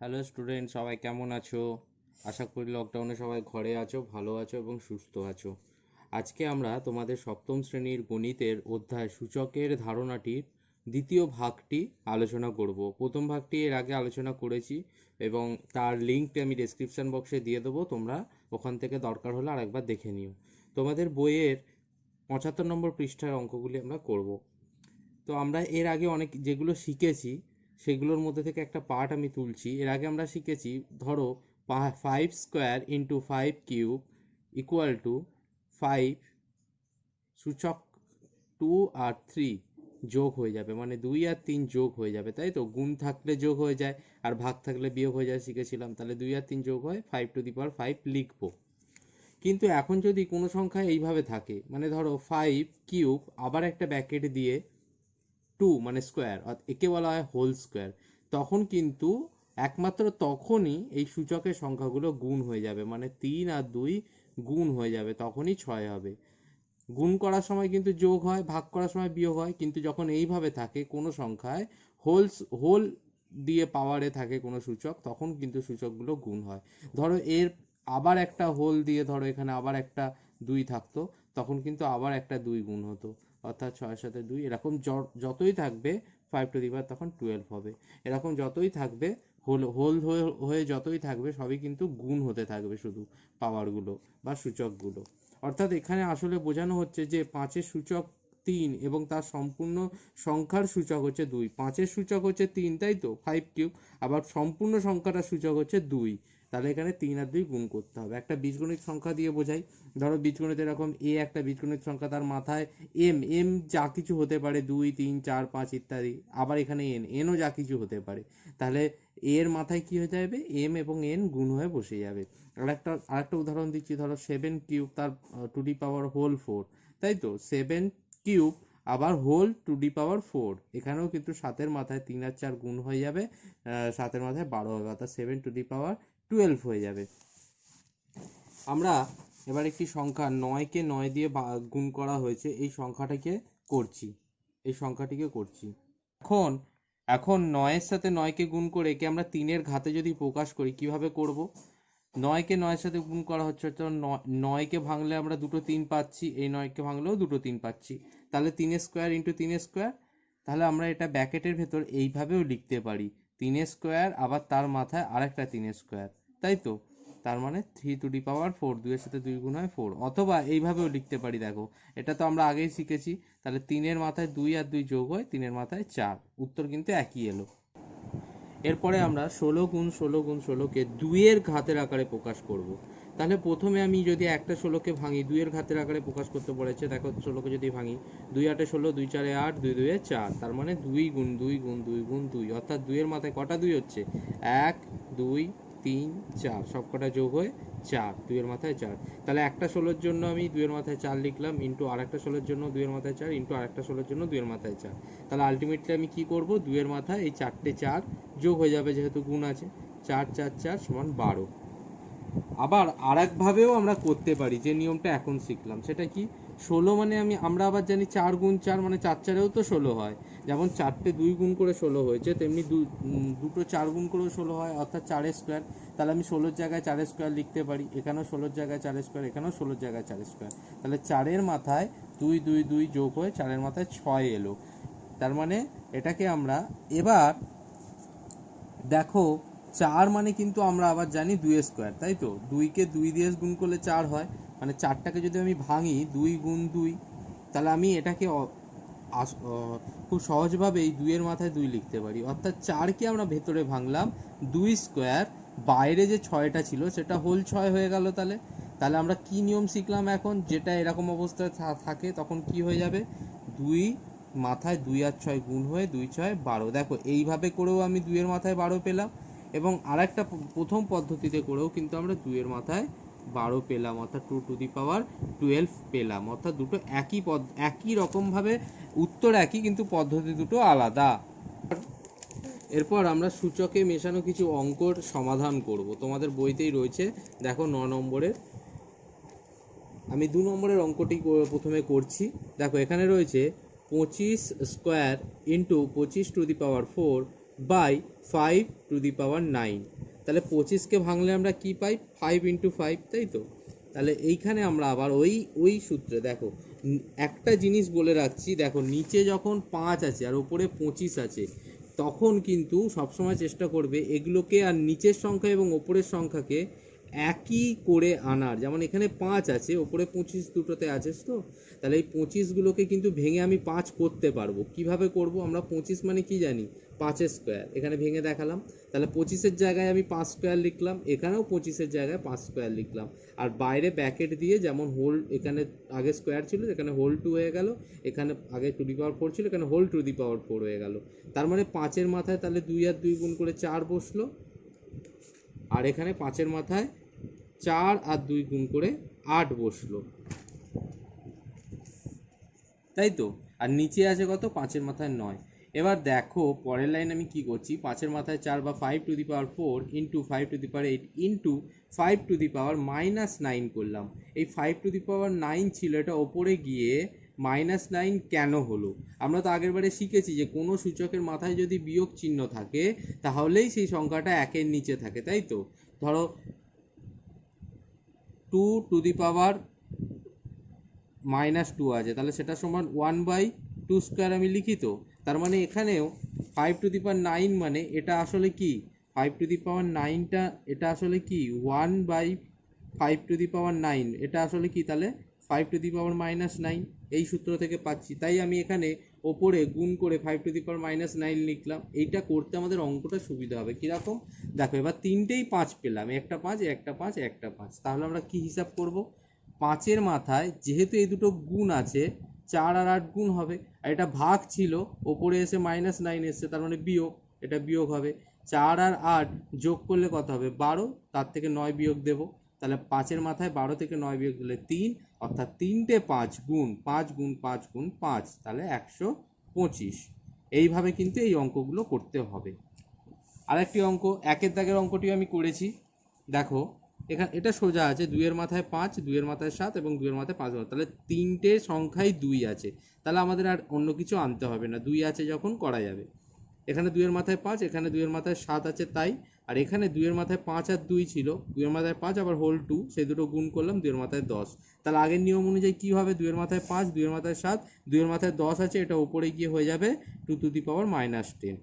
Hello student, সবাই কেমন আছো? আশা করি লকডাউনে সবাই ঘরে আছো, ভালো আছো এবং সুস্থ আছো। আজকে আমরা তোমাদের সপ্তম শ্রেণীর গণিতের অধ্যায় সূচকের ধারণাটির দ্বিতীয় ভাগটি আলোচনা করব। প্রথম ভাগটি এর আগে আলোচনা করেছি এবং তার লিঙ্কটি আমি ডেসক্রিপশন বক্সে দিয়ে দেবো, তোমরা ওখান থেকে দরকার হলে আরেকবার দেখে নিও। তোমাদের বইয়ের 75 নম্বর পৃষ্ঠার অঙ্কগুলি আমরা করব। তো আমরা এর আগে অনেক যেগুলো শিখেছি সেগুলোর মধ্যে থেকে একটা পার্ট আমি তুলছি। এর আগে আমরা শিখেছি, ধরো 5 square into 5 cube equal to 5 সূচক 2 আর 3 যোগ হয়ে যাবে, মানে 2 আর 3 যোগ হয়ে যাবে, তাই তো? গুণ থাকলে যোগ হয়ে যায় আর ভাগ থাকলে বিয়োগ হয়ে যায় শিখেছিলাম। তাহলে 2 আর 3 যোগ হয় 5 টু দি পাওয়ার 5 লিখবো। কিন্তু এখন যদি কোনো সংখ্যা এইভাবে থাকে, মানে ধরো 5 কিউব আবার একটা ব্যাকেট দিয়ে 2 মানে স্কোয়ার, একে বলা হয় হোল স্কোয়ার, তখন কিন্তু একমাত্র তখনই এই সূচকের সংখ্যাগুলো গুণ হয়ে যাবে, মানে 3 আর 2 গুণ হয়ে যাবে, তখনই 6 হবে। গুণ করার সময় কিন্তু যোগ হয়, ভাগ করার সময় বিয়োগ হয়, কিন্তু যখন এইভাবে থাকে কোনো সংখ্যায় হোল দিয়ে পাওয়ারে থাকে কোনো সূচক, তখন কিন্তু সূচকগুলো গুণ হয়। ধরো এর আবার একটা হোল দিয়ে, ধরো এখানে আবার একটা 2 থাকতো, তখন কিন্তু আবার একটা 2 গুণ হতো, অর্থাৎ 6 এর সাথে 2, এরকম যতই থাকবে 5 টু দি পাওয়ার তখন 12 হবে। এরকম যতই থাকবে, হোল হোল হয়ে যতই থাকবে, সবই কিন্তু গুণ হতে থাকবে, শুধু পাওয়ারগুলো বা সূচকগুলো। অর্থাৎ এখানে আসলে বোঝানো হচ্ছে যে 5-এর সূচক 3 এবং তার সম্পূর্ণ সংখ্যার সূচক হচ্ছে 2। 5-এর সূচক হচ্ছে 3, তাই তো, 5 কিউব। আবার সম্পূর্ণ সংখ্যাটার সূচক হচ্ছে 2। তাহলে এখানে 3 আর 2 গুণ করতে হবে। একটা বীজগণিত সংখ্যা দিয়ে বোঝাই। ধরো বীজগণিত এরকম একটা বীজগণিত সংখ্যা, তার মাথায় এম যা কিছু হতে পারে, 2 3 4 5 ইত্যাদি। আবার এখানে এনও যা কিছু হতে পারে। তাহলে এর মাথায় কি হয়ে যাবে, এম এবং এন গুণ হয়ে বসে যাবে। আরেকটা উদাহরণ দিচ্ছি, ধরো 7 কিউব তার 2 দি পাওয়ার হোল 4, তাই তো? 7 কিউব আবার হোল 2 দি পাওয়ার 4, এখানেও কিন্তু 7-এর মাথায় 3 আর 4 গুণ হয়ে যাবে, 7-এর মাথায় 12 হবে, অর্থাৎ 7 টু দি পাওয়ার 12 হয়ে যাবে। আমরা এবার একটি সংখ্যা 9কে 9 দিয়ে গুণ করা হয়েছে, এই সংখ্যাটিকে করছি। এখন এখন 9-এর সাথে 9কে গুণ করে একে আমরা 3-এর ঘাতে যদি প্রকাশ করি, কিভাবে করব? 9কে 9-এর সাথে গুণ করা হচ্ছে, তো 9কে ভাঙলে আমরা দুটো 3 পাচ্ছি, এই 9কে ভাঙলেও দুটো 3 পাচ্ছি। তাহলে 3 স্কোয়ার ইন্টু 3 স্কোয়ার। তাহলে আমরা এটা ব্যাকেটের ভেতর এইভাবেও লিখতে পারি, 3 স্কোয়ার আবার তার মাথায় আরেকটা 3 স্কোয়ার, তাই তো? তার মানে 3 টু দি পাওয়ার 4, 2-এর সাথে 2 গুণ হয় 4। অথবা এইভাবেও লিখতে পারি, দেখো, এটা তো আমরা আগেই শিখেছি। তাহলে 3-এর মাথায় 2 আর 2 যোগ হয় 3-এর মাথায় 4, উত্তর কিন্তু একই এলো। এরপরে আমরা 16 গুণ 16 গুণ 16কে 2-এর ঘাতের আকারে প্রকাশ করব। তাহলে প্রথমে আমি যদি একটা 16কে ভাঙি, 2-এর ঘাতের আকারে প্রকাশ করতে বলেছে, দেখো 16কে যদি ভাঙি, 2 8 16, 2 4 8, 2 2 4, তার মানে 2 গুণ 2 গুণ 2 গুণ 2, অর্থাৎ 2-এর মাথায় কটা 2 হচ্ছে, 1 2 3 4, সব কটা যোগ হয়ে 4, 2-এর মাথায় 4। তাহলে একটা 16-এর জন্য আমি 2-এর মাথায় 4 লিখলাম, ইন্টু আরেকটা 16-এর জন্য 2-এর মাথায় 4, ইন্টু আরেকটা 16-এর জন্য 2-এর মাথায় 4। তাহলে আলটিমেটলি আমি কি করব, 2-এর মাথায় এই 4টে 4 যোগ হয়ে যাবে, যেহেতু গুণ আছে। 4 4 4 সমান 12। আবার আর একভাবেও আমরা করতে পারি, যে নিয়মটা এখন শিখলাম, সেটা কি? 16 মানে আমরা আবার জানি 4 গুণ 4 মানে 4 4-এও তো 16 হয়। যেমন 4টে 2 গুণ করে 16 হয়েছে, তেমনি দুটো 4 গুণ করেও 16 হয়, অর্থাৎ 4 স্কোয়ার। তাহলে আমি 16-র জায়গায় 4 স্কোয়ার লিখতে পারি, এখানেও 16-র জায়গায় 4 স্কোয়ার, এখানেও 16-র জায়গায় 4 স্কোয়ার। তাহলে 4-এর মাথায় 2 2 2 যোগ হয়ে 4-এর মাথায় 6 এলো। তার মানে এটাকে আমরা এবার দেখো, 4 মানে কিন্তু আমরা আবার জানি 2 স্কোয়ার, তাই তো? 2কে 2 দিয়ে গুণ করলে 4 হয়, মানে 4টাকে যদি আমি ভাঙি 2 গুণ 2, তাহলে আমি এটাকে খুব সহজভাবে এই 2-এর মাথায় 2 লিখতে পারি, অর্থাৎ 4কে আমরা ভেতরে ভাঙলাম 2 স্কোয়ার, বাইরে যে 6টা ছিল সেটা হোল 6 হয়ে গেল। তাহলে তাহলে আমরা কি নিয়ম শিখলাম এখন, যেটা এরকম অবস্থায় থাকে তখন কি হয়ে যাবে, 2 মাথায় 2 আর 6 গুণ হয়ে 2 6 12। দেখো এইভাবে করেও আমি 2-এর মাথায় 12 পেলাম, এবং আরেকটা প্রথম পদ্ধতিতে করেও কিন্তু আমরা 2-এর মাথায় 12 পেলাম, অর্থাৎ 2 টু দি পাওয়ার 12 পেলাম। অর্থাৎ দুটো একই রকমভাবে উত্তর একই, কিন্তু পদ্ধতি দুটো আলাদা। এরপর আমরা সূচকে মেশানো কিছু অঙ্কর সমাধান করব, তোমাদের বইতেই রয়েছে। দেখো 9 নম্বরের, আমি 2 নম্বরের অঙ্কটি প্রথমে করছি। দেখো এখানে রয়েছে 25 square into 25 to the power 4 by 5⁹। তাহলে 25কে ভাঙলে আমরা কি পাই? 5 × 5, তাই তো? তাহলে এইখানে আমরা আবার ওই সূত্রে দেখো একটা জিনিস বলে রাখছি, দেখো নিচে যখন 5 আছে আর ওপরে 25 আছে, তখন কিন্তু সবসময় চেষ্টা করবে এগুলোকে আর নিচের সংখ্যা এবং ওপরের সংখ্যাকে একই করে আনার। যেমন এখানে 5 আছে, ওপরে 25 দুটোতে আছে, তো তাহলে এই 25গুলোকে কিন্তু ভেঙে আমি 5 করতে পারবো। কিভাবে করব? আমরা 25 মানে কি জানি? 5 স্কোয়ার। এখানে ভেঙে দেখালাম। তাহলে 25-এর জায়গায় আমি 5 স্কোয়ার লিখলাম, এখানেও 25-এর জায়গায় 5 স্কোয়ার লিখলাম, আর বাইরে ব্র্যাকেট দিয়ে যেমন হোল, এখানে আগে স্কোয়ার ছিল, এখানে হোল 2 হয়ে গেল, এখানে আগে 2^4 ছিল, এখানে হোল 2^4 হয়ে গেল। তার মানে 5-এর মাথায় তাহলে 2 আর 2 গুণ করে 4 বসলো, আর এখানে 5-এর মাথায় 4 আর 2 গুণ করে 8 বসলো, তাই তো? আর নিচে আছে কত? 5-এর মাথায় 9। এবার দেখো পরের লাইন আমি কি করছি, 5-এর মাথায় 4 বা 5⁴ ইন্টু 5⁸ ইন্টু 5⁻৯ করলাম। এই 5⁹ ছিল, এটা ওপরে গিয়ে -9 কেন হলো? আমরা তো আগের বারে শিখেছি যে কোনো সূচকের মাথায় যদি বিয়োগ চিহ্ন থাকে তাহলেই সেই সংখ্যাটা 1-এর নিচে থাকে, তাই তো? ধরো 2⁻2 আছে, তাহলে সেটা সমান 1/2² আমি লিখি তো। তার মানে এখানেও 5⁹ মানে এটা আসলে কি? 5⁹ এটা আসলে কি? 1/5⁹, এটা আসলে কি? তাহলে 5⁻৯ এই সূত্র থেকে পাচ্ছি। তাই আমি এখানে ওপরে গুণ করে 5⁻৯ লিখলাম। এইটা করতে আমাদের অঙ্কটা সুবিধা হবে। কিরকম? দেখো এবার তিনটেই 5 পেলাম, একটা 5, একটা 5, একটা 5। তাহলে আমরা কি হিসাব করব? 5-এর মাথায় যেহেতু এই দুটো গুণ আছে, 4 আর 8 গুণ হবে, আর এটা ভাগ ছিল, ওপরে এসে -9 এসছে, তার মানে বিয়োগ, এটা বিয়োগ হবে। 4 আর 8 যোগ করলে কত হবে? 12, তার থেকে 9 বিয়োগ দেব। তাহলে 5-এর মাথায় 12 থেকে 9 বিয়োগ দিলে 3, অর্থাৎ 3টে 5 গুণ 5 গুণ 5 গুণ 5, তাহলে 125। এইভাবে কিন্তু এই অঙ্কগুলো করতে হবে। আরেকটি অঙ্ক, একের দাগের অঙ্কটি আমি করেছি। দেখো এখানে এটা সোজা আছে, 2-এর মাথায় 5, 2-এর মাথায় 7 এবং 2-এর মাথায় 5, তাহলে তিনটে সংখ্যাই 2 আছে, তাহলে আমাদের আর অন্য কিছু আনতে হবে না, 2 আছে যখন করা যাবে। এখানে 2-এর মাথায় 5, এখানে 2-এর মাথায় 7 আছে তাই, আর এখানে 2-এর মাথায় 5 আর 2 ছিল, 2-এর মাথায় 5 আবার হোল 2, সেই দুটো গুণ করলাম, 2-এর মাথায় 10। তাহলে আগের নিয়ম অনুযায়ী কি হবে? 2-এর মাথায় 5, 2-এর মাথায় 7, 2-এর মাথায় 10 আছে, এটা উপরে গিয়ে হয়ে যাবে 2⁻10।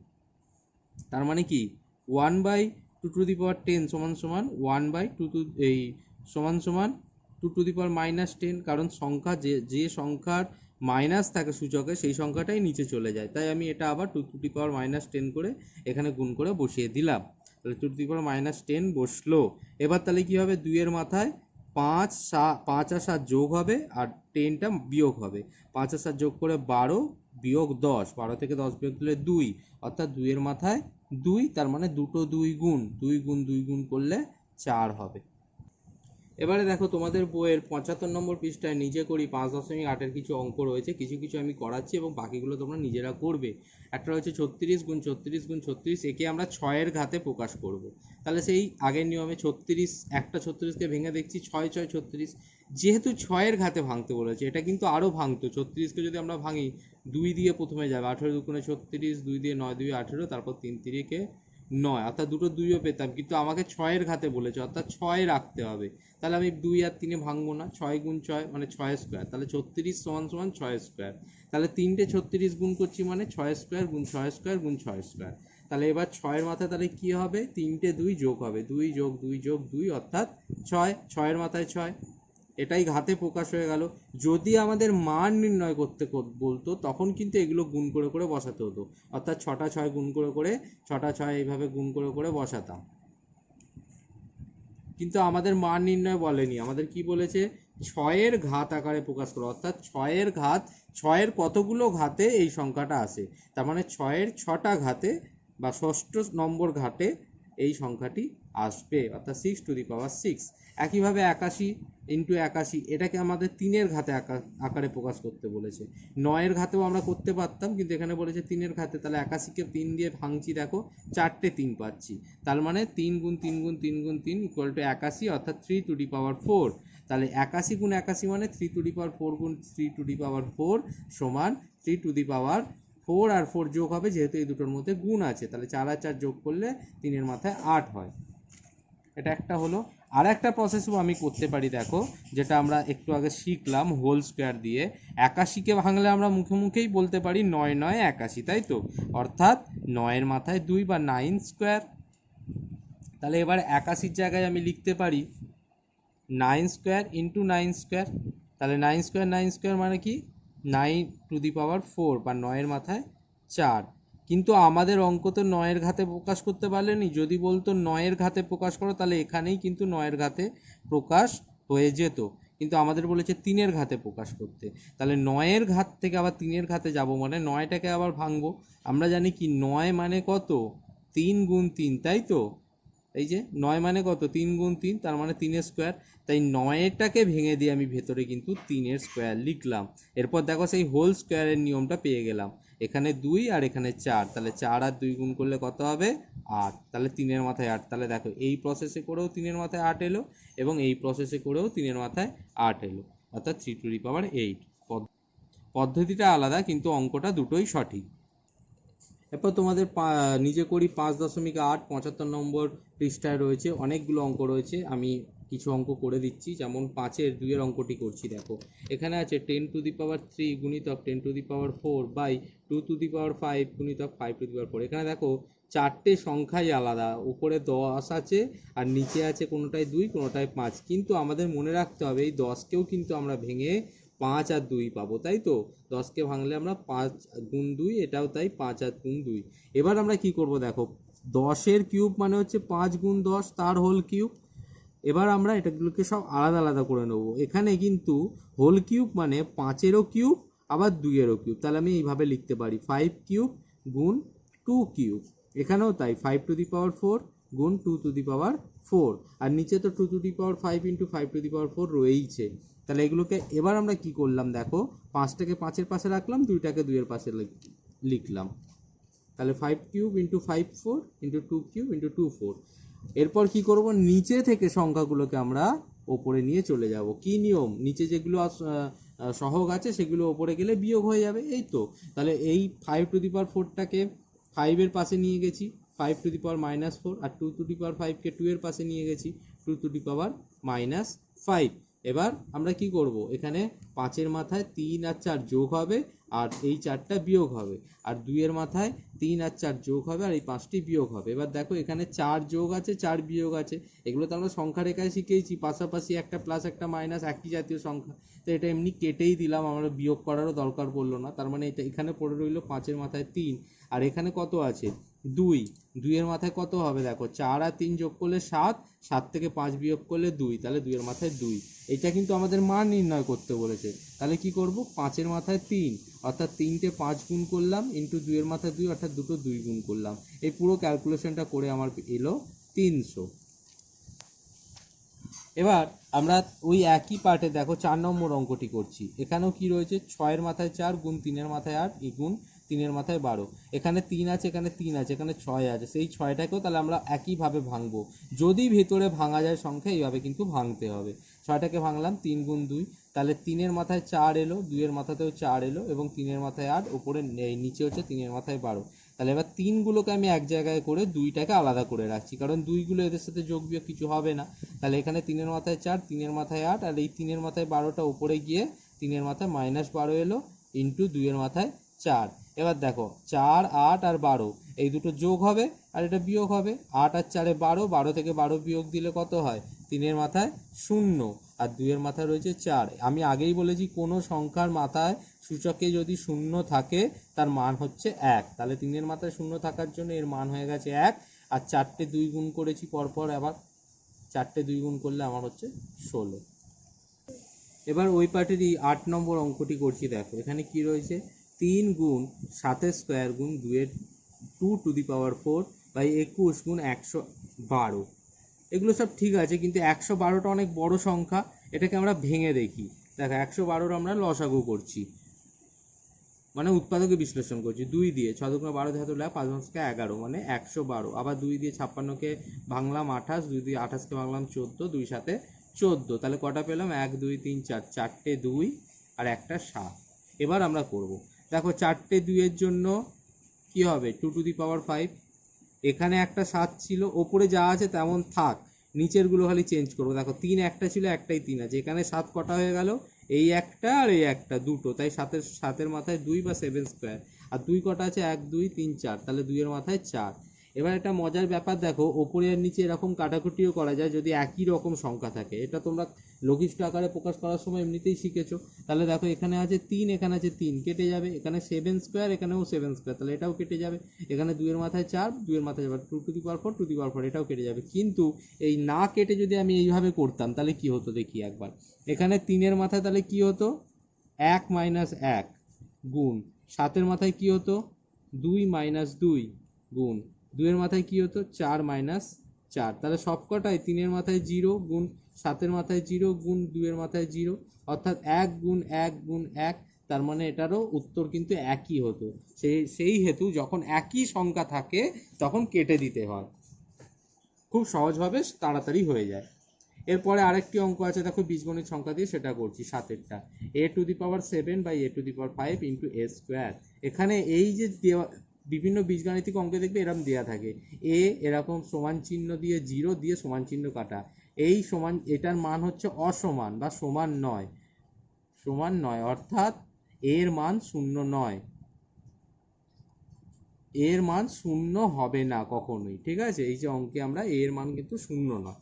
তার মানে কি 1/2⁻10 সমান সমান 1/2 এই সমান সমান 2⁻10, কারণ সংখ্যা যে সংখ্যার মাইনাস থাকে সূচকে সেই সংখ্যাটাই নিচে চলে যায়। তাই আমি এটা আবার 2⁻10 করে এখানে গুণ করে বসিয়ে দিলাম। তাহলে 2⁻10 বসলো। এবার তাহলে কি হবে? 2-এর মাথায় 5 আর 7 যোগ হবে, আর 10টা বিয়োগ হবে। 5 আর 7 যোগ করে 12 বিয়োগ 10, 12 থেকে 10 বিয়োগ দিলে 2, অর্থাৎ 2-এর মাথায় 2, তার মানে দুটো 2 গুণ 2 গুণ 2 গুণ করলে 4 হবে। এবারে দেখো তোমাদের বইয়ের 75 নম্বর পৃষ্ঠায় নিজে করি 5.8-এর কিছু অঙ্ক রয়েছে, কিছু কিছু আমি করাচ্ছি এবং বাকিগুলো তোমরা নিজেরা করবে। একটা রয়েছে 36 গুণ 36 গুণ 36, একে আমরা 6-এর ঘাতে প্রকাশ করব। তাহলে সেই আগের নিয়মে 36, একটা 36কে ভেঙে দেখছি 6 6 36, যেহেতু 6-এর ঘাতে ভাঙতে বলেছে, এটা কিন্তু আরও ভাঙতো। 36কে যদি আমরা ভাঙি, 2 দিয়ে প্রথমে যাবে, 18 দুগুণে 36, 2 দিয়ে 9 2 18, তারপর 3 3-কে 9, অর্থাৎ দুটো 2ও পেতাম, কিন্তু আমাকে 6-এর ঘাতে বলেছে, অর্থাৎ 6 রাখতে হবে। তাহলে আমি 2 আর 3-এ ভাঙবো না, 6 গুণ 6 মানে 6 স্কোয়ার, তাহলে 36 সমান সমান 6 স্কোয়ার। তাহলে 3টে 36 গুণ করছি মানে 6 স্কোয়ার গুণ 6 স্কোয়ার গুণ 6 স্কোয়ার। তাহলে এবার 6-এর মাথায় তাহলে কি হবে? 3টে 2 যোগ হবে, 2 যোগ 2 যোগ 2, অর্থাৎ 6, 6-এর মাথায় 6। এটাই ঘাতে প্রকাশ হয়ে গেল। যদি আমাদের মান নির্ণয় করতে বলতো তখন কিন্তু এগুলো গুণ করে করে বসাতে হতো, অর্থাৎ 6টা 6 গুণ করে করে 6টা 6 এইভাবে গুণ করে করে বসাতাম। কিন্তু আমাদের মান নির্ণয় বলেনি, আমাদের কি বলেছে? 6-এর ঘাত আকারে প্রকাশ করো, অর্থাৎ 6-এর ঘাত, 6-এর কতগুলো ঘাতে এই সংখ্যাটা আসে, তার মানে 6-এর 6টা ঘাতে বা 6ষ্ঠ নম্বর ঘাটে এই সংখ্যাটি আসবে, অর্থাৎ 6⁻6। একইভাবে 81 ইন্টু 81, এটাকে আমাদের 3-এর ঘাতে আকারে প্রকাশ করতে বলেছে। 9-এর ঘাতেও আমরা করতে পারতাম, কিন্তু এখানে বলেছে 3-এর ঘাতে। তাহলে 81-কে 3 দিয়ে ভাঙছি, দেখো 4টে 3 পাচ্ছি, তার মানে 3 গুণ 3 গুণ 3 গুণ 3 ইকুয়াল টু 81, অর্থাৎ 3⁴। তাহলে 81 গুণ 81 মানে 3⁴ গুণ 3⁴ সমান 3⁴ 4 আর 4 যোগ হবে, যেহেতু এই দুটোর মধ্যে গুণ আছে, তাহলে 4 আর 4 যোগ করলে 3 মাথায় 8 হয়। এটা একটা হলো। আর একটা প্রসেসও আমি করতে পারি, দেখো, যেটা আমরা একটু আগে শিখলাম হোল স্কোয়ার দিয়ে। 81কে ভাঙলে আমরা মুখে মুখেই বলতে পারি 9 9 81, তাই তো? অর্থাৎ 9 মাথায় 2 বা 9 স্কোয়ার। তাহলে এবার 81 জায়গায় আমি লিখতে পারি 9 স্কোয়ার ইন্টু 9 স্কোয়ার। তাহলে 9 স্কোয়ার মানে কি? 9⁴, বা 9 মাথায় 4। কিন্তু আমাদের অঙ্ক তো 9 ঘাতে প্রকাশ করতে পারলেনি। যদি বলতো 9 ঘাতে প্রকাশ করো, তাহলে এখানেই কিন্তু 9 ঘাতে প্রকাশ হয়ে যেত। কিন্তু আমাদের বলেছে 3 ঘাতে প্রকাশ করতে। তাহলে 9 ঘাত থেকে আবার 3 ঘাতে যাব, মানে 9টাকে আবার ভাঙবো। আমরা জানি কি 9 মানে কত? 3 গুণ 3, তাই তো? এই যে 9 মানে কত? 3 গুণ 3, তার মানে 3 স্কোয়ার। তাই 9টাকে ভেঙে দিয়ে আমি ভেতরে কিন্তু 3 স্কোয়ার লিখলাম। এরপর দেখো সেই হোল স্কোয়ারের নিয়মটা পেয়ে গেলাম। এখানে 2 আর এখানে 4, তাহলে 4 আর 2 গুণ করলে কত হবে? 8। তাহলে 3 মাথায় 8। তাহলে দেখো এই প্রসেসে করেও 3 মাথায় 8 এলো, এবং এই প্রসেসে করেও 3 মাথায় 8 এলো, অর্থাৎ 3⁸ পদ্ধতিটা আলাদা, কিন্তু অঙ্কটা দুটোই সঠিক। এরপর তোমাদের নিজে করি 5.8 75 নম্বর পৃষ্ঠায় রয়েছে অনেকগুলো অঙ্ক রয়েছে। আমি কিছু অঙ্ক করে দিচ্ছি, যেমন 5-এর 2-এর অঙ্কটি করছি। দেখো, এখানে আছে 10⁻³ গুণিতক 10⁴ বাই 2⁵ গুণিতক 5⁴। এখানে দেখো চারটে সংখ্যাই আলাদা, উপরে 10 আছে আর নিচে আছে কোনোটায় 2 কোনোটায় 5। কিন্তু আমাদের মনে রাখতে হবে এই 10কেও কিন্তু আমরা ভেঙে 5 আর 2 পাবো, তাই তো? 10কে ভাঙলে আমরা 5 গুণ 2, এটাও তাই, 5 আর গুণ 2। এবার আমরা কি করব, দেখো, 10-এর কিউব মানে হচ্ছে 5 গুণ 10, তার হোল কিউব। এবার আমরা এটাগুলোকে সব আলাদা আলাদা করে নেব। এখানে কিন্তু হোল কিউব মানে 5-এরও কিউব আবার 2-এরও কিউব। তাহলে আমি এইভাবে লিখতে পারি 5 কিউব গুণ 2 কিউব। এখানেও তাই, 5⁴ গুণ 2⁴। আর নিচে তো 2⁵ ইন্টু 5⁴ রয়েইছে। তাহলে এগুলোকে এবার আমরা কি করলাম, দেখো, 5টাকে 5-এর পাশে রাখলাম, 2টাকে 2-এর পাশে লিখলাম। তাহলে 5 cube into 5⁴ into 2 cube into 2⁴। এরপর কি করব, নিচে থেকে সংখ্যাগুলোকে আমরা ওপরে নিয়ে চলে যাব। কি নিয়ম? নিচে যেগুলো সহগ আছে সেগুলো ওপরে গেলে বিয়োগ হয়ে যাবে, এই তো। তাহলে এই 5⁴টাকে 5-এর পাশে নিয়ে গেছি, 5⁻⁻4, আর 2⁵কে 2-এর পাশে নিয়ে গেছি, 2⁻⁻5। এবার আমরা কি করব, এখানে 5-এর মাথায় 3 আর 4 যোগ হবে, আর এই 4টা বিয়োগ হবে। আর 2-এর মাথায় 3 আর 4 যোগ হবে, আর এই 5টি বিয়োগ হবে। এবার দেখো এখানে 4 যোগ আছে, 4 বিয়োগ আছে। এগুলো তো আমরা সংখ্যা রেখায় শিখেইছি, পাশাপাশি একটা প্লাস একটা মাইনাস, একই জাতীয় সংখ্যা। তো এটা এমনি কেটেই দিলাম, আমরা বিয়োগ করারও দরকার পড়লো না। তার মানে এটা এখানে পড়ে রইল 5-এর মাথায় 3, আর এখানে কত আছে? 2। 2-এর মাথায় কত হবে? দেখো, 4 আর 3 যোগ করলে 7, 7 থেকে 5 বিয়োগ করলে 2, তাহলে 2-এর মাথায় 2। এটা কিন্তু আমাদের মান নির্ণয় করতে বলেছে। তাহলে কি করব, 5-এর মাথায় 3, অর্থাৎ 3টে 5 গুণ করলাম, ইন্টু 2-এর মাথায় 2, অর্থাৎ দুটো 2 গুণ করলাম। এই পুরো ক্যালকুলেশনটা করে আমার এলো 300। এবার আমরা ওই একই পার্টে দেখো 4 নম্বর অঙ্কটি করছি। এখানেও কি রয়েছে, 6-এর মাথায় 4 গুণ 3-এর মাথায় 8 গুণ 3-এর মাথায় 12। এখানে 3 আছে, এখানে 3 আছে, এখানে 6 আছে। সেই 6টাকেও তাহলে আমরা একইভাবে ভাঙবো। যদি ভেতরে ভাঙা যায় সংখ্যা, এইভাবে কিন্তু ভাঙতে হবে। 6টাকে ভাঙলাম, 3 গুণ 2, তাহলে 3-এর মাথায় 4 এলো, 2-এর মাথাতেও 4 এলো, এবং 3-এর মাথায় 8, উপরে নিচে হচ্ছে 3-এর মাথায় 12। তাহলে এবার 3গুলোকে আমি এক জায়গায় করে 2টাকে আলাদা করে রাখছি, কারণ 2গুলো এদের সাথে যোগ বিয়োগ কিছু হবে না। তাহলে এখানে 3-এর মাথায় 4, 3-এর মাথায় 8, আর এই 3-এর মাথায় 12টা উপরে গিয়ে 3-এর মাথায় -12 এলো, ইন্টু 2-এর মাথায় 4। এবার দেখো 4, 8 আর 12 এই দুটো যোগ হবে, আর এটা বিয়োগ হবে। 8 আর 4-এ 12, 12 থেকে 12 বিয়োগ দিলে কত হয়? 3-এর মাথায় 0, আর 2-এর মাথায় রয়েছে 4। আমি আগেই বলেছি, কোনো সংখ্যার মাথায় সূচকে যদি 0 থাকে তার মান হচ্ছে 1। তাহলে 3-এর মাথায় 0 থাকার জন্য এর মান হয়ে গেছে 1। আর 4টে 2 গুণ করেছি পরপর, আবার 4টে 2 গুণ করলে আমার হচ্ছে 16। এবার ওই পার্টেরই 8 নম্বর অঙ্কটি করছি। দেখো এখানে কি রয়েছে, 3 গুণ 7 স্কোয়ার গুণ 2⁴ বাই 21 গুণ 112। এগুলো সব ঠিক আছে, কিন্তু 112টা অনেক বড় সংখ্যা। এটাকে আমরা ভেঙে দেখি। দেখো 112-র আমরা লসাগু করছি, মানে উৎপাদকে বিশ্লেষণ করছি। 2 দিয়ে 6 × 12 ধাতু 5 11, মানে 112। আবার 2 দিয়ে 56কে ভাঙলাম 28, 2 দিয়ে 28কে ভাঙলাম 14, 2 7 14। তাহলে কটা পেলাম? 1 2 3 4, 4টে 2 আর একটা 7। এবার আমরা করব, দেখো 4টে 2-এর জন্য কি হবে 2^5। এখানে একটা 7 ছিল, ওপরে যা আছে তেমন থাক, নিচেরগুলো খালি চেঞ্জ করবো। দেখো 3 একটা ছিল, একটাই 3 আছে, এখানে 7 কটা হয়ে গেল, এই একটা আর এই একটা, দুটো, তাই 7-এর মাথায় 2 বা 7 স্কোয়ার। আর 2 কটা আছে 1 2 3 4, তাহলে 2-এর মাথায় 4। এবার একটা মজার ব্যাপার দেখো, ওপরে আর নিচে এরকম কাটাকুটিও করা যায় যদি একই রকম সংখ্যা থাকে। এটা তোমরা লঘিষ্ঠ আকারে প্রকাশ করার সময় এমনিতেই শিখেছো। তাহলে দেখো এখানে আছে 3, এখানে আছে 3, কেটে যাবে। এখানে 7 স্কোয়ার, এখানেও 7 স্কোয়ার, তাহলে এটাও কেটে যাবে। এখানে 2-এর মাথায় 4, 2-এর মাথায় যাবে 2^4, এটাও কেটে যাবে। কিন্তু এই না কেটে যদি আমি এইভাবে করতাম তাহলে কি হতো দেখি একবার। এখানে 3-এর মাথায় তাহলে কি হতো 1 - 1 গুণ, 7-এর মাথায় কি হতো 2 - 2 গুণ, 2-এর মাথায় কি হতো 4 - 4। তাহলে সবকটাই 3-এর মাথায় 0 গুণ, 7-এর মাথায় 0 গুণ, 2-এর মাথায় 0, অর্থাৎ 1 গুণ 1 গুণ 1। তার মানে এটারও উত্তর কিন্তু একই হতো। সেই হেতু যখন একই সংখ্যা থাকে তখন কেটে দিতে হয়, খুব সহজভাবে তাড়াতাড়ি হয়ে যায়। এরপরে আরেকটি অঙ্ক আছে, দেখো বীজগণিত সংখ্যা দিয়ে সেটা করছি, 7-এরটা। a⁻7/a⁵ * a²। এখানে এই যে বিভিন্ন বীজগাণিতিক অঙ্কে দেখবে এরকম দেয়া থাকে, এ এরকম সমান চিহ্ন দিয়ে 0 দিয়ে সমান চিহ্ন কাটা, এই সমান, এটার মান হচ্ছে অসমান বা সমান নয়, অর্থাৎ এর মান 0 নয়, এর মান 0 হবে না কখনোই। ঠিক আছে, এই যে অঙ্কে আমরা এর মান কিন্তু 0 নয়।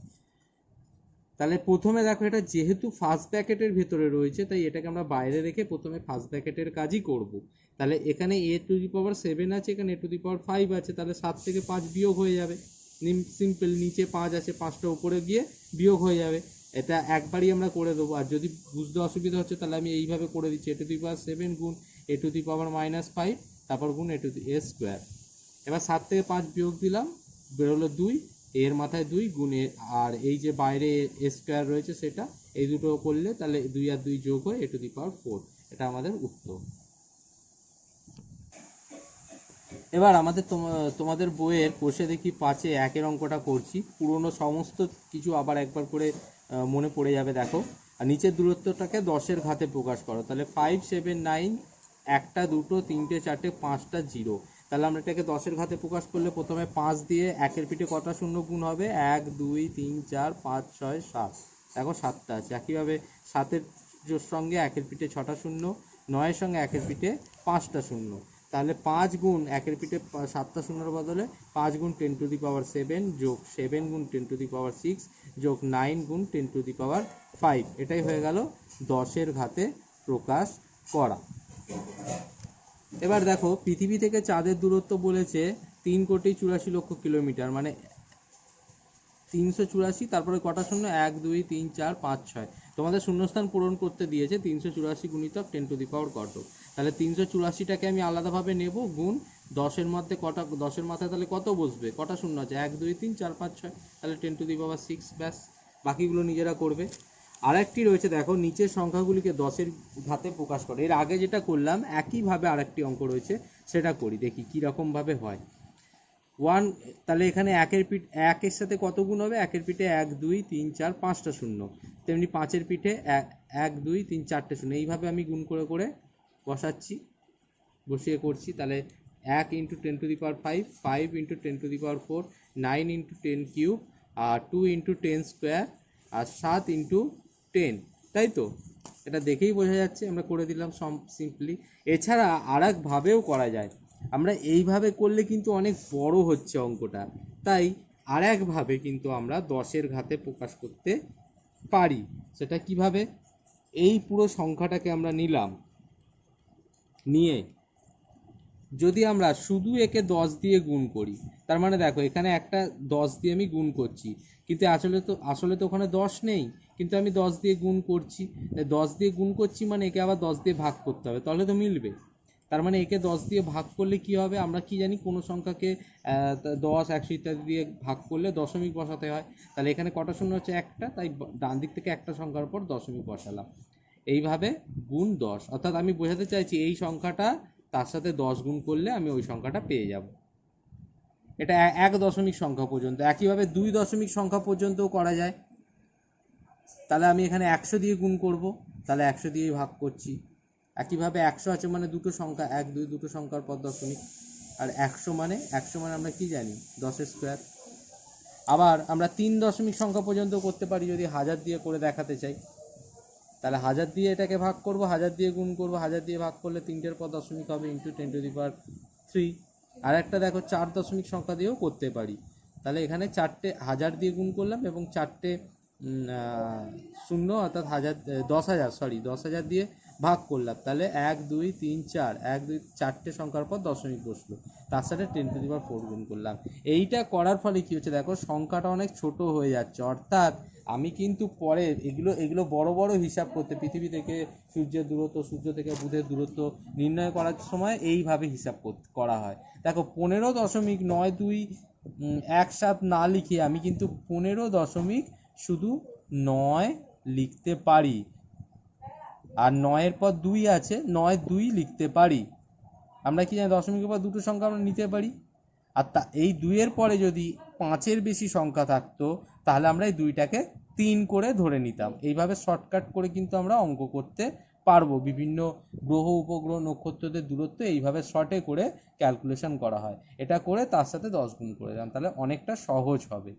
তাহলে প্রথমে দেখো, এটা যেহেতু ফার্স্ট ব্র্যাকেটের ভেতরে রয়েছে তাই এটাকে আমরা বাইরে রেখে প্রথমে ফার্স্ট ব্র্যাকেটের কাজই করব। তাহলে এখানে a⁻7 আছে, এখানে a⁵ আছে, তাহলে 7 থেকে 5 বিয়োগ হয়ে যাবে। সিম্পল, নিচে 5 আছে, 5টা উপরে গিয়ে বিয়োগ হয়ে যাবে। এটা একবারই আমরা করে দেবো। আর যদি বুঝতে অসুবিধা হচ্ছে তাহলে আমি এইভাবে করে দিচ্ছি, a⁻7 গুণ a⁻−5, তারপর গুণ a²। এবার 7 থেকে 5 বিয়োগ দিলাম, বেরোলো 2, এর মাথায় 2 গুণ, আর এই যে বাইরে a² রয়েছে সেটা, এই দুটো করলে তাহলে 2 আর 2 যোগ হয়ে a⁴ এটা আমাদের উত্তর। এবার আমাদের তোমাদের বইয়ের কোষে দেখি 5-এ 1-এর অঙ্কটা করছি। পুরনো সমস্ত কিছু আবার একবার করে মনে পড়ে যাবে। দেখো, আর নিচের দূরত্বটাকে 10-এর ঘাতে প্রকাশ করো। তাহলে 5 7 9, 1টা 2টো 3টে 4টে 5টা 0। তাহলে আমরা এটাকে 10-এর ঘাতে প্রকাশ করলে প্রথমে 5 দিয়ে 1-এর পিঠে কটা শূন্য গুণ হবে, 1 2 3 4 5 6 7। দেখো 7টা আছে। একইভাবে 7-এর সঙ্গে 1-এর পিঠে 6টা শূন্য, 9-এর সঙ্গে 1-এর পিঠে 5টা শূন্য। তাহলে 5 গুণ 1-এর পিঠে 7টা শূন্যর বদলে 5 গুণ 10⁻7 যোগ 7 গুণ 10⁻6 যোগ 9 গুণ 10⁻5। এটাই হয়ে গেল 10-এর ঘাতে প্রকাশ করা। এবার দেখো, পৃথিবী থেকে চাঁদের দূরত্ব বলেছে 3,84,00,000 কিলোমিটার, মানে 384, তারপরে কটা শূন্য 1 2 3 4 5 6। তোমাদের শূন্যস্থান পূরণ করতে দিয়েছে 384 গুণিতক 10⁻, কত। তাহলে 384টাকে আমি আলাদাভাবে নেব, গুণ 10-এর মধ্যে কটা, 10-এর মাথায় তাহলে কত বসবে, কটা শূন্য আছে 1 2 3 4 5 6, তাহলে 10⁻6। ব্যাস, বাকিগুলো নিজেরা করবে। আরেকটি রয়েছে, দেখো নিচের সংখ্যাগুলিকে 10-এর ঘাতে প্রকাশ করে। এর আগে যেটা করলাম একইভাবে আরেকটি অঙ্ক রয়েছে, সেটা করি, দেখি কীরকমভাবে হয়। 1, তাহলে এখানে 1-এর সাথে কত গুণ হবে, 1-এর পিঠে 1 2 3 4 5টা শূন্য, তেমনি 5-এর পিঠে 1 2 3 4টে শূন্য। এইভাবে আমি গুণ করে করে বসিয়ে করছি। তাহলে 1 × 10⁵, 5 × 10⁴, 9 × 10³ আর 2 × 10², আর 7 × 10, তাই তো? এটা দেখেই বোঝা যাচ্ছে, আমরা করে দিলাম সিম্পলি। এছাড়া আর একভাবেও করা যায়, আমরা এইভাবে করলে কিন্তু অনেক বড় হচ্ছে অঙ্কটা, তাই আর একভাবে কিন্তু আমরা 10-এর ঘাতে প্রকাশ করতে পারি। সেটা কিভাবে, এই পুরো সংখ্যাটাকে আমরা নিলাম, নিয়ে যদি আমরা শুধু একে 10 দিয়ে গুণ করি, তার মানে দেখো এখানে একটা 10 দিয়ে আমি গুণ করছি, কিন্তু আসলে তো ওখানে 10 নেই, কিন্তু আমি 10 দিয়ে গুণ করছি। 10 দিয়ে গুণ করছি মানে একে আবার 10 দিয়ে ভাগ করতে হবে, তাহলে তো মিলবে। তার মানে একে 10 দিয়ে ভাগ করলে কি হবে, আমরা কি জানি কোনো সংখ্যাকে 10 100 ইত্যাদি দিয়ে ভাগ করলে দশমিক বসাতে হয়। তাহলে এখানে কটা শূন্য হচ্ছে, একটা, তাই ডান দিক থেকে একটা সংখ্যার উপর দশমিক বসালাম। এইভাবে গুণ 10, অর্থাৎ আমি বোঝাতে চাইছি এই সংখ্যাটা তার সাথে 10 গুণ করলে আমি ওই সংখ্যাটা পেয়ে যাব। এটা 1 দশমিক সংখ্যা পর্যন্ত। একইভাবে 2 দশমিক সংখ্যা পর্যন্তও করা যায়। তাহলে আমি এখানে 100 দিয়ে গুণ করব, তাহলে 100 দিয়েই ভাগ করছি। একইভাবে 100 আছে মানে দুটো সংখ্যা, 1 2 দুটো সংখ্যার পর দশমিক। আর 100 মানে আমরা কি জানি 10 স্কোয়ার। আবার আমরা 3 দশমিক সংখ্যা পর্যন্ত করতে পারি যদি 1000 দিয়ে করে দেখাতে চাই। তাহলে 1000 দিয়ে এটাকে ভাগ করব, 1000 দিয়ে গুণ করব, 1000 দিয়ে ভাগ করলে 3টের পর দশমিক হবে ইন্টু 10⁻3। আর একটা দেখো 4 দশমিক সংখ্যা দিয়েও করতে পারি। তাহলে এখানে 4টে 1000 দিয়ে গুণ করলাম এবং 4টে শূন্য অর্থাৎ 10,000 দিয়ে ভাগ করলাম। তাহলে 1 2 3 4 1 2 4টে সংখ্যার পর দশমিক বসলো, তার সাথে 10⁻4 গুণ করলাম। এইটা করার ফলে কি হচ্ছে দেখো, সংখ্যাটা অনেক ছোট হয়ে যাচ্ছে। অর্থাৎ আমি কিন্তু পরে এগুলো বড় বড় হিসাব করতে, পৃথিবী থেকে সূর্যের দূরত্ব, সূর্য থেকে বুধের দূরত্ব নির্ণয় করার সময় এইভাবে হিসাব করা হয়। দেখো 15.9217 না লিখে আমি কিন্তু 15 শুধু 9 লিখতে পারি। আর 9-এর পর 2 আছে, 9 2 লিখতে পারি। আমরা কি জানি দশমিকের পর দুটো সংখ্যা আমরা নিতে পারি। আর এই 2-এর পরে যদি 5-এর বেশি সংখ্যা থাকতো তাহলে আমরা এই 2টাকে 3 করে ধরে নিতাম। এইভাবে শর্টকাট করে কিন্তু আমরা অঙ্ক করতে পারবো। বিভিন্ন গ্রহ, উপগ্রহ, নক্ষত্রদের দূরত্ব এইভাবে শর্টে করে ক্যালকুলেশন করা হয়। এটা করে তার সাথে 10 গুণ করে দিলাম, তাহলে অনেকটা সহজ হবে।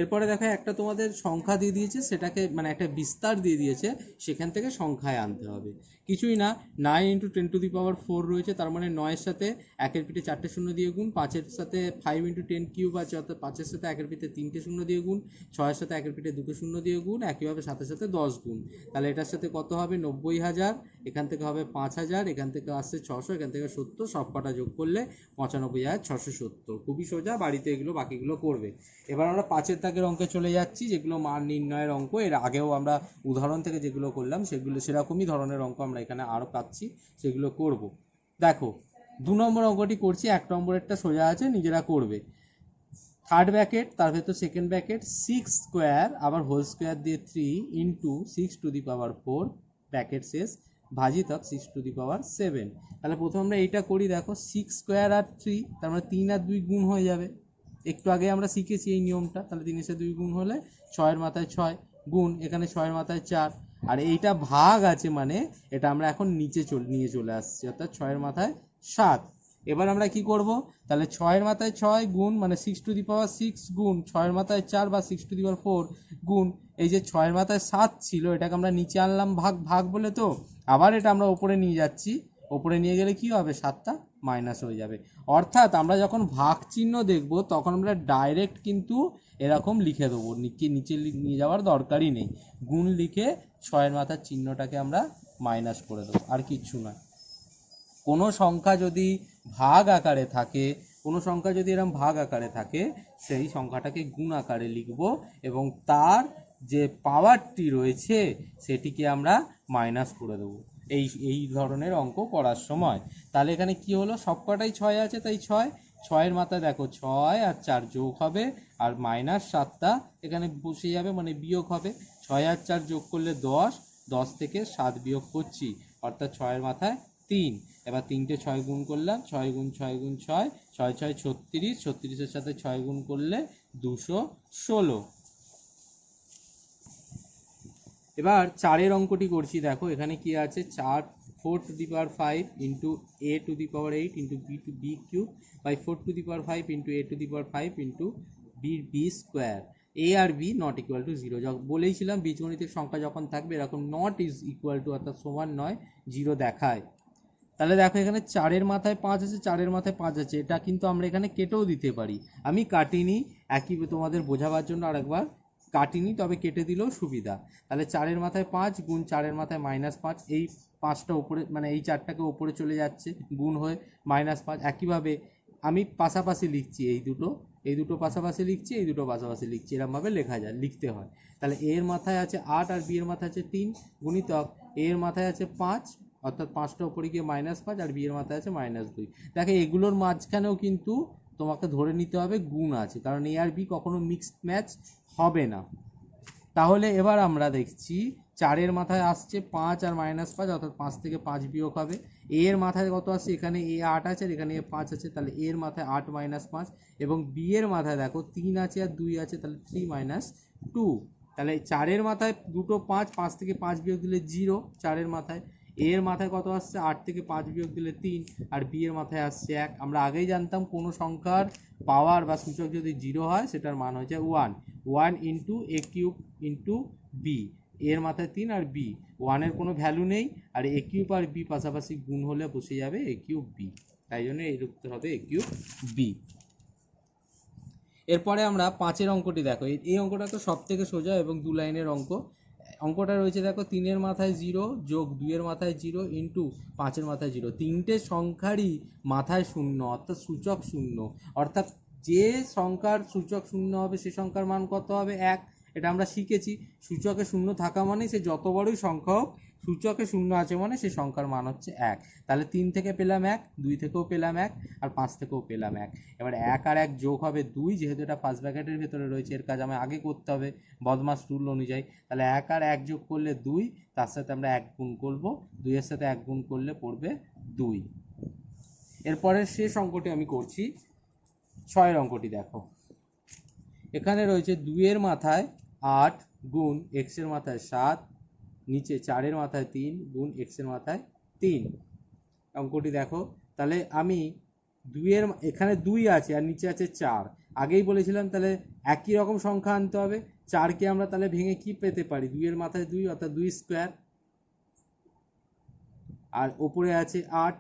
এরপরে দেখো একটা তোমাদের সংখ্যা দিয়ে দিয়েছে, সেটাকে মানে একটা বিস্তার দিয়ে দিয়েছে, সেখান থেকে সংখ্যায় আনতে হবে। কিছুই না, 9 × 10⁻4 রয়েছে, তার মানে 9-এর সাথে 1-এর পিঠে 4টে শূন্য দিয়ে গুণ, 5-এর সাথে 5 × 10³ আছে অর্থাৎ 5-এর সাথে 1-এর পিঠে 3টে শূন্য দিয়ে গুণ, 6-এর সাথে 1-এর পিঠে 2 শূন্য দিয়ে গুণ, একইভাবে 7-এর সাথে 10 গুণ। তাহলে এটার সাথে কত হবে 90,000, এখান থেকে হবে 5,000, এখান থেকে আসছে 600, এখান থেকে 70, সব কটা যোগ করলে 95,670। খুবই সোজা, বাড়িতে এগুলো বাকিগুলো করবে। এবার আমরা 5-এর দাগের অঙ্কে চলে যাচ্ছি, যেগুলো মান নির্ণয়ের অঙ্ক। এর আগেও আমরা উদাহরণ থেকে যেগুলো করলাম সেরকমই ধরনের অঙ্ক আমরা এখানে আরও পাচ্ছি, সেগুলো করব। দেখো 2 নম্বর অঙ্কটি করছি, 1 নম্বরেরটা সোজা আছে, নিজেরা করবে। থার্ড ব্র্যাকেট, তার ভেতর সেকেন্ড ব্র্যাকেট, 6 স্কোয়ার আবার হোল স্কোয়ার দিয়ে 3 × 6⁴ ব্র্যাকেট শেষ, ভাজিতক 6⁻7। তাহলে প্রথমে আমরা এইটা করি। দেখো 6 স্কোয়ার আর 3, তার মানে 3 আর 2 গুণ হয়ে যাবে। একটু আগে আমরা শিখেছি এই নিয়মটা। তাহলে 3 এর সাথে 2 গুণ হলে 6-এর মাথায় 6 গুণ, এখানে 6-এর মাথায় 4, আর এইটা ভাগ আছে মানে এটা আমরা এখন নিচে নিয়ে চলে আসছি, অর্থাৎ 6-এর মাথায় 7। এবার আমরা কি করব, তাহলে 6-এর মাথায় 6 গুণ মানে 6⁻6 গুণ 6-এর মাথায় 4 বা 6⁴ গুণ এই যে 6-এর মাথায় 7 ছিল, এটাকে আমরা নিচে আনলাম ভাগ বলে, তো আবার এটা আমরা উপরে নিয়ে যাচ্ছি। উপরে নিয়ে গেলে কি হবে, 7টা মাইনাস হয়ে যাবে। অর্থাৎ আমরা যখন ভাগ চিহ্ন দেখব তখন আমরা ডাইরেক্ট কিন্তু এরকম লিখে দেবো, নিচে নিয়ে যাওয়ার দরকারই নেই। গুণ লিখে 6-এর মাথার চিহ্নটাকে আমরা মাইনাস করে দেবো, আর কিচ্ছু না। কোনো সংখ্যা যদি ভাগ আকারে থাকে, কোনো সংখ্যা যদি এরকম ভাগ আকারে থাকে, সেই সংখ্যাটাকে গুণ আকারে লিখব এবং তার যে পাওয়ারটি রয়েছে সেটিকে আমরা মাইনাস করে দেবো এই ধরনের অঙ্ক করার সময়। তাহলে এখানে কি হলো, সবকটাই 6 আছে, তাই 6-এর মাথায় দেখো 6 আর 4 যোগ হবে, আর মাইনাস 7টা এখানে বসে যাবে, মানে বিয়োগ হবে। 6 আর 4 যোগ করলে 10, 10 থেকে 7 বিয়োগ করছি, অর্থাৎ 6-এর মাথায় 3। এবার 3টে 6 গুণ করলাম, 6 গুণ 6 গুণ 6, 6 6 36, 36-এর সাথে 6 গুণ করলে 216। এবার 4-এর অঙ্কটি করছি। দেখো এখানে কি আছে, 4⁵ a⁴ × b³ by 4⁵ × a⁵ b square. a আর b নট ইকুয়াল টু 0। বলেইছিলাম বীজগণিতের সংখ্যা যখন থাকবে এরকম নট ইজ ইকুয়াল টু অর্থাৎ সমান নয়, 0 দেখায়। তাহলে দেখো এখানে 4-এর মাথায় 5 আছে, 4-এর মাথায় 5 আছে, এটা কিন্তু আমরা এখানে কেটেও দিতে পারি। আমি কাটিনি, একই তোমাদের বোঝাবার জন্য আরেকবার কাটিনি, তবে কেটে দিলেও সুবিধা। তাহলে 4-এর মাথায় 5 গুণ 4-এর মাথায় -5, এই 5টা উপরে মানে এই 4টাকে উপরে চলে যাচ্ছে গুণ হয়ে -5। একইভাবে আমি পাশাপাশি লিখছি, এই দুটো পাশাপাশি লিখছি, এই দুটো পাশাপাশি লিখছি, এরকমভাবে লিখতে হয়। তাহলে এর মাথায় আছে 8 আর বি এর মাথায় আছে 3 গুণিতক এর মাথায় আছে 5, অর্থাৎ 5টা উপরে গিয়ে -5, আর বি এর মাথায় আছে -2। দেখো এগুলোর মাঝখানেও কিন্তু তোমাকে ধরে নিতে হবে গুণ আছে, কারণ এ আর বি কখনো মিক্সড ম্যাচ হবে না। তাহলে এবার আমরা দেখছি 4-এর মাথায় আসছে 5 আর -5, অর্থাৎ 5 থেকে 5 বিয়োগ হবে। এ এর মাথায় কত আসছে, এখানে এ 8 আছে আর এখানে এ 5 আছে, তাহলে এর মাথায় 8 - 5, এবং বি এর মাথায় দেখো 3 আছে আর 2 আছে, তাহলে 3 - 2। তাহলে 4-এর মাথায় দুটো 5, 5 থেকে 5 বিয়োগ দিলে 0 4-এর মাথায়, a এর মাথায় কত আসছে 8 থেকে 5 বিয়োগ দিলে 3, আর b এর মাথায় আসছে 1। আমরা আগেই জানতাম কোনো সংখ্যার পাওয়ার বা সূচক যদি 0 হয় সেটার মান হচ্ছে 1, 1 into a cube into b, এর মাথায় 3 আর b, 1 এর কোনো ভ্যালু নেই, আর a কিউব আর b পাশাপাশি গুণ হলে বসে যাবে a কিউব b, তাই জন্য এই উত্তর হবে a কিউব b। এরপরে আমরা 5-এর অঙ্কটি দেখো, এই অঙ্কটা তো সব থেকে সোজা এবং 2 লাইনের অঙ্ক। অঙ্কটা রয়েছে দেখো 3-এর মাথায় 0 যোগ 2-এর মাথায় 0 ইন্টু 5-এর মাথায় 0, তিনটে সংখ্যারই মাথায় শূন্য অর্থাৎ সূচক শূন্য, অর্থাৎ যে সংখ্যার সূচক শূন্য হবে সে সংখ্যার মান কত হবে 1। এটা আমরা শিখেছি, সূচকে শূন্য থাকা মানে সে যত বড়ই সংখ্যা হোক সূচকে শূন্য আছে মানে সে সংখ্যার মান হচ্ছে 1। তাহলে 3 থেকে পেলাম 1, 2 থেকেও পেলাম 1, আর 5 থেকেও পেলাম 1। এবার 1 আর 1 যোগ হবে 2, যেহেতু এটা ফার্স্ট ব্র্যাকেটের ভেতরে রয়েছে এর কাজ আমায় আগে করতে হবে বদমাস রুল অনুযায়ী। তাহলে 1 আর 1 যোগ করলে 2, তার সাথে আমরা 1 গুণ করবো, 2 এর সাথে 1 গুণ করলে পড়বে 2। এরপরে শেষ অঙ্কটি আমি করছি, 6-এর অঙ্কটি দেখো। এখানে রয়েছে 2-এর মাথায় 8 গুণ x এর মাথায় 7, নিচে 4-এর মাথায় 3 গুণ x এর মাথায় 3। অঙ্কটি দেখো, তাহলে আমি এখানে 2 আছে আর নিচে আছে 4, আগেই বলেছিলাম তাহলে একই রকম সংখ্যা আনতে হবে। 4কে আমরা তাহলে ভেঙে কি পেতে পারি, 2-এর মাথায় 2 অর্থাৎ 2 স্কোয়ার, আর ওপরে আছে 8,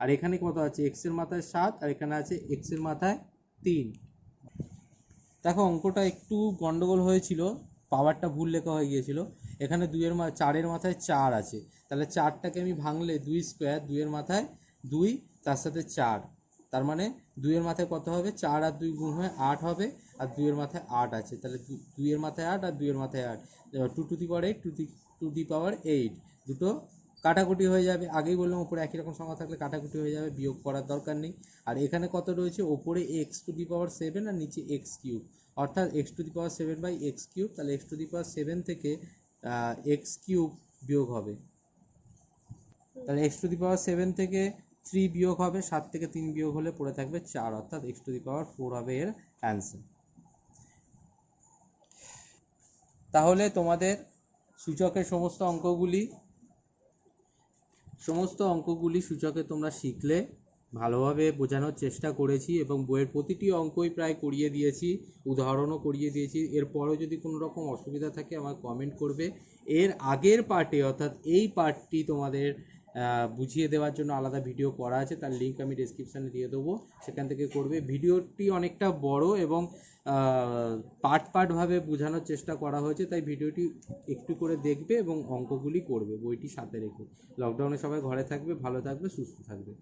আর এখানে কত আছে x এর মাথায় 7, আর এখানে আছে x এর মাথায় 3। দেখো অঙ্কটা একটু গন্ডগোল হয়েছিল, পাওয়ারটা ভুল লেখা হয়ে গিয়েছিল। এখানে 4-এর মাথায় 4 আছে, তাহলে 4টাকে আমি ভাঙলে 2 স্কোয়ার, 2-এর মাথায় 2 তার সাথে 4, তার মানে 2-এর মাথায় কত হবে 4 আর 2 গুণ হয়ে 8 হবে, আর 2-এর মাথায় 8 আছে, তাহলে 2-এর মাথায় 8 আর 2-এর মাথায় 8, 2 টু দি পাওয়ার 8, 2 দি পাওয়ার 8, দুটো কাটাকুটি হয়ে যাবে। আগেই বললাম ওপরে একই রকম সংখ্যা থাকলে কাটাকুটি হয়ে যাবে, বিয়োগ করার দরকার নেই। আর এখানে কত রয়েছে, ওপরে x টু দি পাওয়ার 7 আর নিচে x কিউব, অর্থাৎ x to the power 7 by x cube, তাহলে x টু দি পাওয়ার 7 থেকে x কিউব বিয়োগ হবে, তাহলে x টু দি পাওয়ার 7 থেকে 3 বিয়োগ হবে, 7 থেকে 3 বিয়োগ হলে পড়ে থাকবে 4, অর্থাৎ x টু দি পাওয়ার 4 হবে এর অ্যান্সার। তাহলে তোমাদের সূচকের সমস্ত অঙ্কগুলি সূচকে তোমরা শিখলে, ভালোভাবে বোঝানোর চেষ্টা করেছি এবং বইয়ের প্রতিটি অঙ্কই প্রায় করিয়ে দিয়েছি, উদাহরণও করিয়ে দিয়েছি। এরপরও যদি কোনো রকম অসুবিধা থাকে আমার কমেন্ট করবে। এর আগের পার্টে অর্থাৎ এই পার্টটি তোমাদের বুঝিয়ে দেওয়ার জন্য আলাদা ভিডিও করা আছে, তার লিঙ্ক আমি ডেসক্রিপশানে দিয়ে দেবো, সেখান থেকে করবে। ভিডিওটি অনেকটা বড় এবং পার্টভাবে বোঝানোর চেষ্টা করা হয়েছে, তাই ভিডিওটি একটু করে দেখবে এবং অঙ্কগুলি করবে বইটি সাথে রেখে। লকডাউনে সবাই ঘরে থাকবে, ভালো থাকবে, সুস্থ থাকবে।